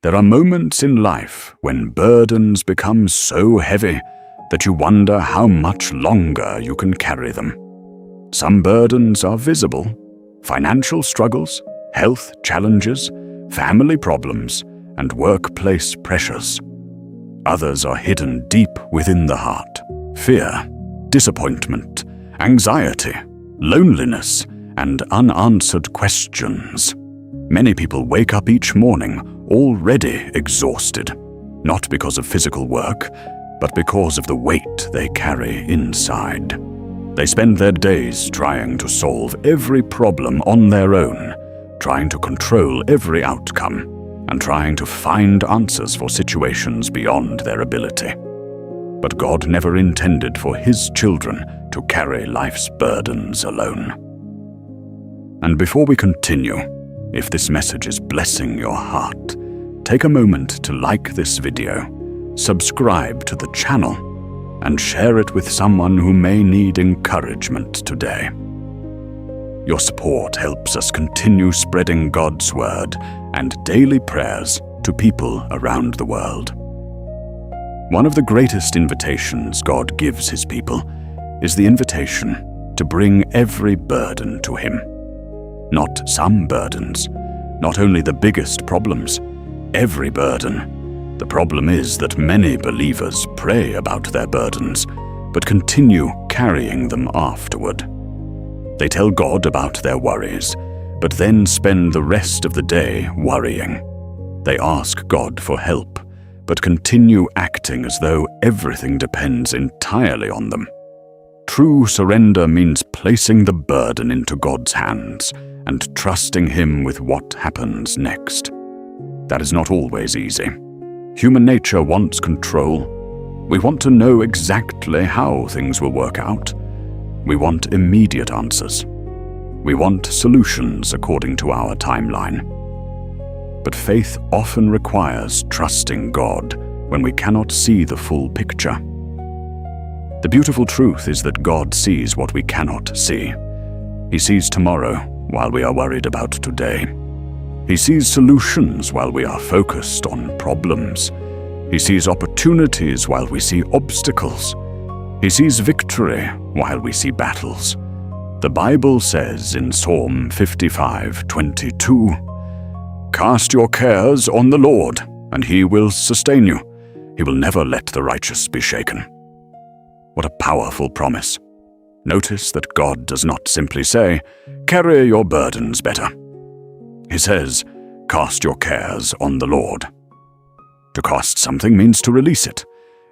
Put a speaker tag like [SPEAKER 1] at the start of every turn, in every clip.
[SPEAKER 1] There are moments in life when burdens become so heavy that you wonder how much longer you can carry them. Some burdens are visible: financial struggles, health challenges, family problems, and workplace pressures. Others are hidden deep within the heart: fear, disappointment, anxiety, loneliness, and unanswered questions. Many people wake up each morning already exhausted, not because of physical work, but because of the weight they carry inside. They spend their days trying to solve every problem on their own, trying to control every outcome, and trying to find answers for situations beyond their ability. But God never intended for His children to carry life's burdens alone. And before we continue, if this message is blessing your heart, take a moment to like this video, subscribe to the channel, and share it with someone who may need encouragement today. Your support helps us continue spreading God's word and daily prayers to people around the world. One of the greatest invitations God gives His people is the invitation to bring every burden to Him. Not some burdens, not only the biggest problems, every burden. The problem is that many believers pray about their burdens, but continue carrying them afterward. They tell God about their worries, but then spend the rest of the day worrying. They ask God for help, but continue acting as though everything depends entirely on them. True surrender means placing the burden into God's hands and trusting Him with what happens next. That is not always easy. Human nature wants control. We want to know exactly how things will work out. We want immediate answers. We want solutions according to our timeline. But faith often requires trusting God when we cannot see the full picture. The beautiful truth is that God sees what we cannot see. He sees tomorrow while we are worried about today. He sees solutions while we are focused on problems. He sees opportunities while we see obstacles. He sees victory while we see battles. The Bible says in Psalm 55:22, "Cast your cares on the Lord, and He will sustain you. He will never let the righteous be shaken." What a powerful promise. Notice that God does not simply say, "Carry your burdens better." He says, "Cast your cares on the Lord." To cast something means to release it.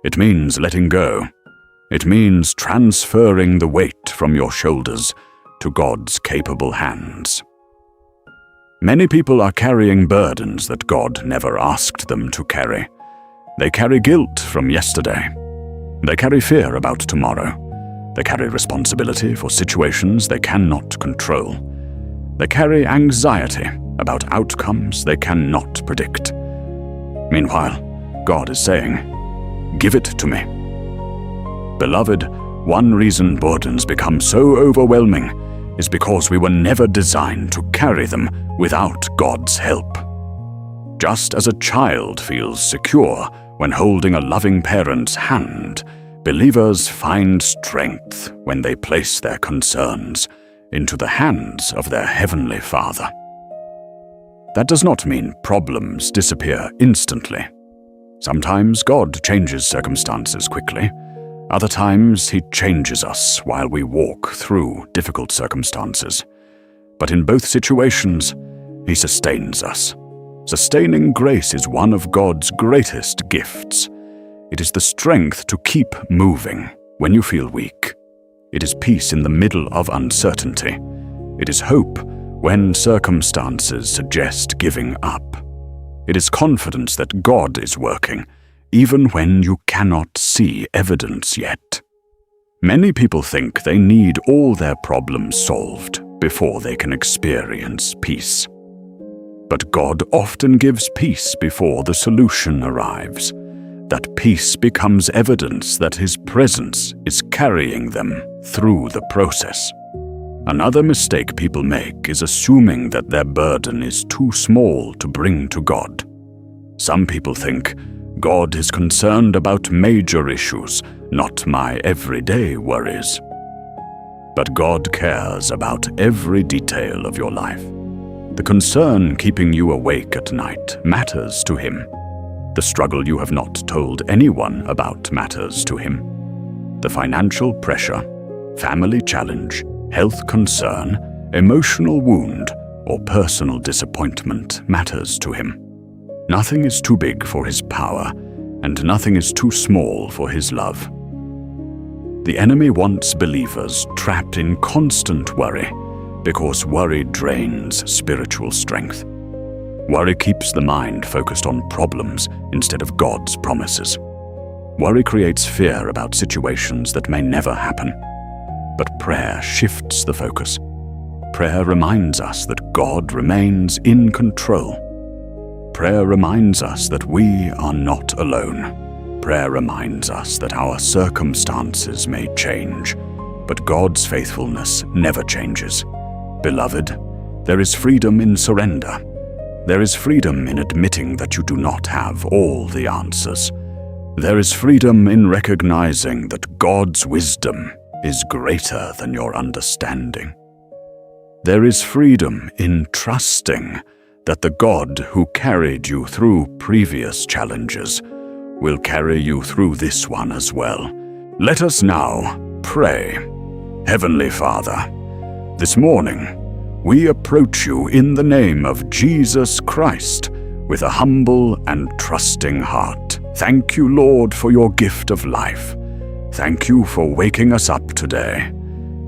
[SPEAKER 1] It means letting go. It means transferring the weight from your shoulders to God's capable hands. Many people are carrying burdens that God never asked them to carry. They carry guilt from yesterday. They carry fear about tomorrow. They carry responsibility for situations they cannot control. They carry anxiety about outcomes they cannot predict. Meanwhile, God is saying, "Give it to me." Beloved, one reason burdens become so overwhelming is because we were never designed to carry them without God's help. Just as a child feels secure when holding a loving parent's hand, believers find strength when they place their concerns into the hands of their Heavenly Father. That does not mean problems disappear instantly. Sometimes God changes circumstances quickly. Other times He changes us while we walk through difficult circumstances. But in both situations, He sustains us. Sustaining grace is one of God's greatest gifts. It is the strength to keep moving when you feel weak. It is peace in the middle of uncertainty. It is hope when circumstances suggest giving up. It is confidence that God is working, even when you cannot see evidence yet. Many people think they need all their problems solved before they can experience peace. But God often gives peace before the solution arrives. That peace becomes evidence that His presence is carrying them through the process. Another mistake people make is assuming that their burden is too small to bring to God. Some people think God is concerned about major issues, not my everyday worries. But God cares about every detail of your life. The concern keeping you awake at night matters to Him. The struggle you have not told anyone about matters to Him. The financial pressure, family challenge, health concern, emotional wound, or personal disappointment matters to Him. Nothing is too big for His power, and nothing is too small for His love. The enemy wants believers trapped in constant worry, because worry drains spiritual strength. Worry keeps the mind focused on problems instead of God's promises. Worry creates fear about situations that may never happen. But prayer shifts the focus. Prayer reminds us that God remains in control. Prayer reminds us that we are not alone. Prayer reminds us that our circumstances may change, but God's faithfulness never changes. Beloved, there is freedom in surrender. There is freedom in admitting that you do not have all the answers. There is freedom in recognizing that God's wisdom is greater than your understanding. There is freedom in trusting that the God who carried you through previous challenges will carry you through this one as well. Let us now pray. Heavenly Father, this morning we approach you in the name of Jesus Christ with a humble and trusting heart. Thank you, Lord, for your gift of life. Thank you for waking us up today.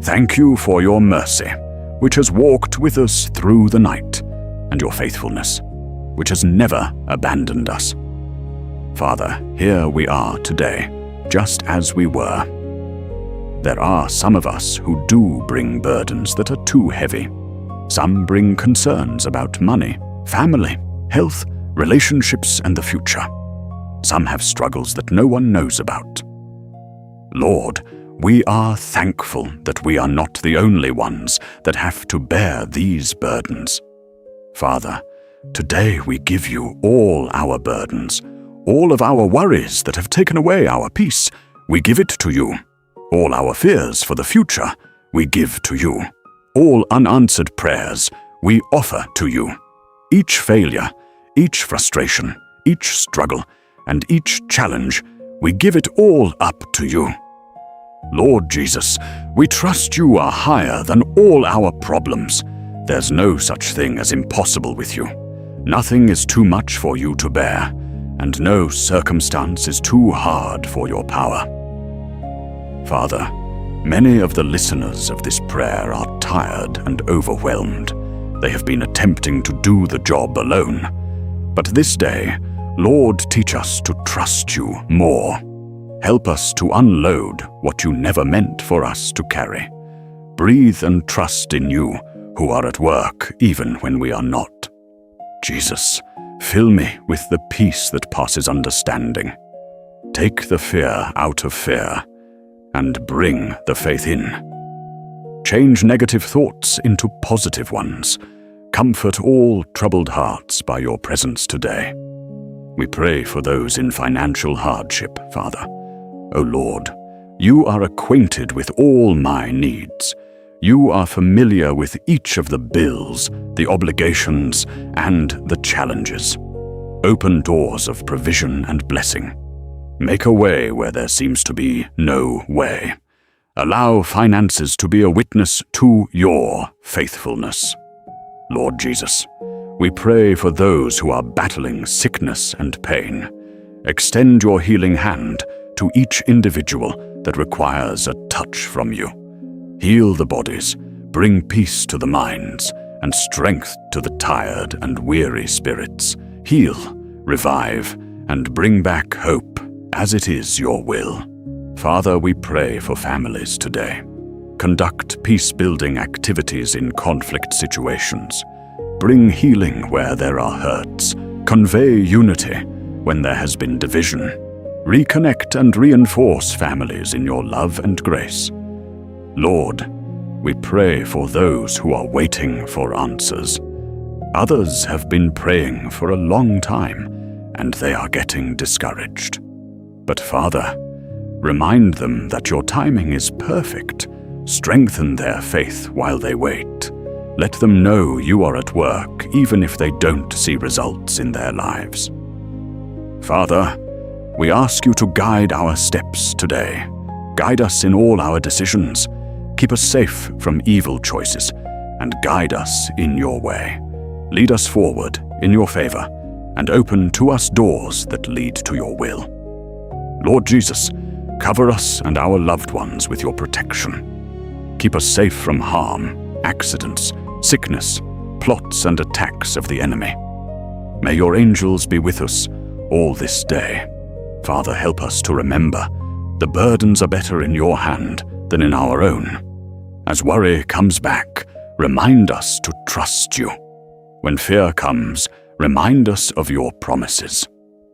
[SPEAKER 1] Thank you for your mercy, which has walked with us through the night, and your faithfulness, which has never abandoned us. Father, here we are today, just as we were. There are some of us who do bring burdens that are too heavy. Some bring concerns about money, family, health, relationships, and the future. Some have struggles that no one knows about. Lord, we are thankful that we are not the only ones that have to bear these burdens. Father, today we give you all our burdens, all of our worries that have taken away our peace. We give it to you. All our fears for the future, we give to you. All unanswered prayers, we offer to you. Each failure, each frustration, each struggle, and each challenge, we give it all up to you. Lord Jesus, we trust you are higher than all our problems. There's no such thing as impossible with you. Nothing is too much for you to bear, and no circumstance is too hard for your power. Father, many of the listeners of this prayer are tired and overwhelmed. They have been attempting to do the job alone. But this day, Lord, teach us to trust you more. Help us to unload what you never meant for us to carry. Breathe and trust in you, who are at work even when we are not. Jesus, fill me with the peace that passes understanding. Take the fear out of fear, and bring the faith in. Change negative thoughts into positive ones. Comfort all troubled hearts by your presence today. We pray for those in financial hardship, Father. O Lord, you are acquainted with all my needs. You are familiar with each of the bills, the obligations, and the challenges. Open doors of provision and blessing. Make a way where there seems to be no way. Allow finances to be a witness to your faithfulness. Lord Jesus, we pray for those who are battling sickness and pain. Extend your healing hand to each individual that requires a touch from you. Heal the bodies, bring peace to the minds, and strength to the tired and weary spirits. Heal, revive, and bring back hope, as it is your will. Father, we pray for families today. Conduct peace-building activities in conflict situations. Bring healing where there are hurts. Convey unity when there has been division. Reconnect and reinforce families in your love and grace. Lord, we pray for those who are waiting for answers. Others have been praying for a long time, and they are getting discouraged. But Father, remind them that your timing is perfect. Strengthen their faith while they wait. Let them know you are at work, even if they don't see results in their lives. Father, we ask you to guide our steps today. Guide us in all our decisions. Keep us safe from evil choices, and guide us in your way. Lead us forward in your favor, and open to us doors that lead to your will. Lord Jesus, cover us and our loved ones with your protection. Keep us safe from harm, accidents, sickness, plots and attacks of the enemy. May your angels be with us all this day. Father, help us to remember the burdens are better in your hand than in our own. As worry comes back, remind us to trust you. When fear comes, remind us of your promises.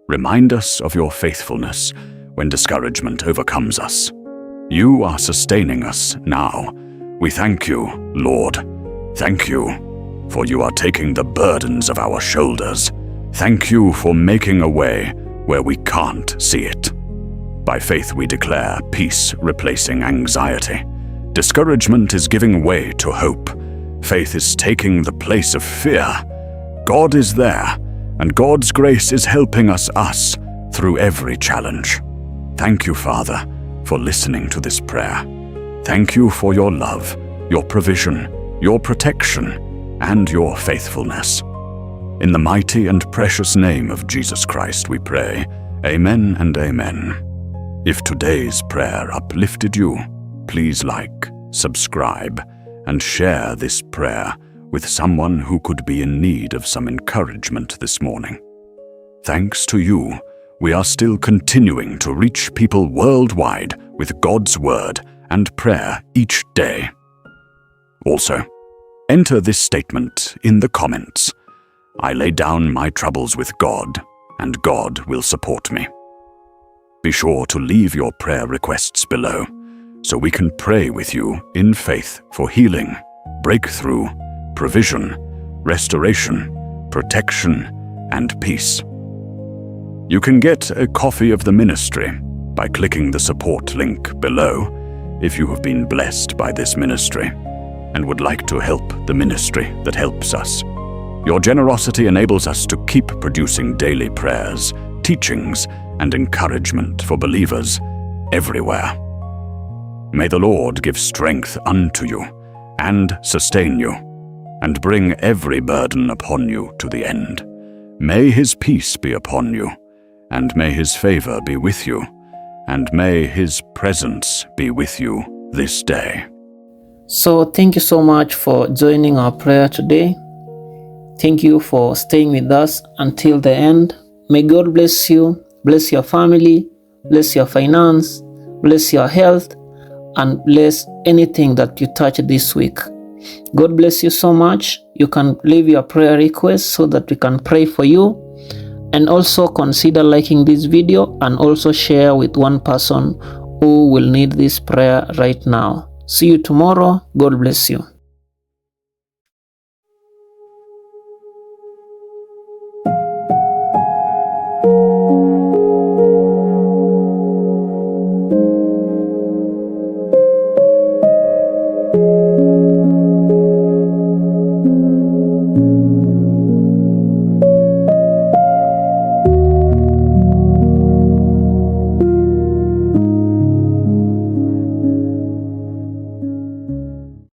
[SPEAKER 1] Remind us of your faithfulness when discouragement overcomes us. You are sustaining us now. We thank you, Lord. Thank you, for you are taking the burdens of our shoulders. Thank you for making a way where we can't see it. By faith we declare peace replacing anxiety. Discouragement is giving way to hope. Faith is taking the place of fear. God is there, and God's grace is helping us through every challenge. Thank you, Father, for listening to this prayer. Thank you for your love, your provision, your protection, and your faithfulness. In the mighty and precious name of Jesus Christ we pray. Amen and amen. If today's prayer uplifted you, please like, subscribe, and share this prayer with someone who could be in need of some encouragement this morning. Thanks to you, we are still continuing to reach people worldwide with God's word and prayer each day. Also, enter this statement in the comments. I lay down my troubles with God, and God will support me. Be sure to leave your prayer requests below, so we can pray with you in faith for healing, breakthrough, provision, restoration, protection, and peace. You can get a copy of the ministry by clicking the support link below if you have been blessed by this ministry and would like to help the ministry that helps us. Your generosity enables us to keep producing daily prayers, teachings, and encouragement for believers everywhere. May the Lord give strength unto you and sustain you, and bring every burden upon you to the end. May his peace be upon you, and may his favor be with you, and may his presence be with you this day.
[SPEAKER 2] So thank you so much for joining our prayer today. Thank you for staying with us until the end. May God bless you, bless your family, bless your finance, bless your health, and bless anything that you touch this week. God bless you so much. You can leave your prayer requests so that we can pray for you. And also consider liking this video and also share with one person who will need this prayer right now. See you tomorrow. God bless you.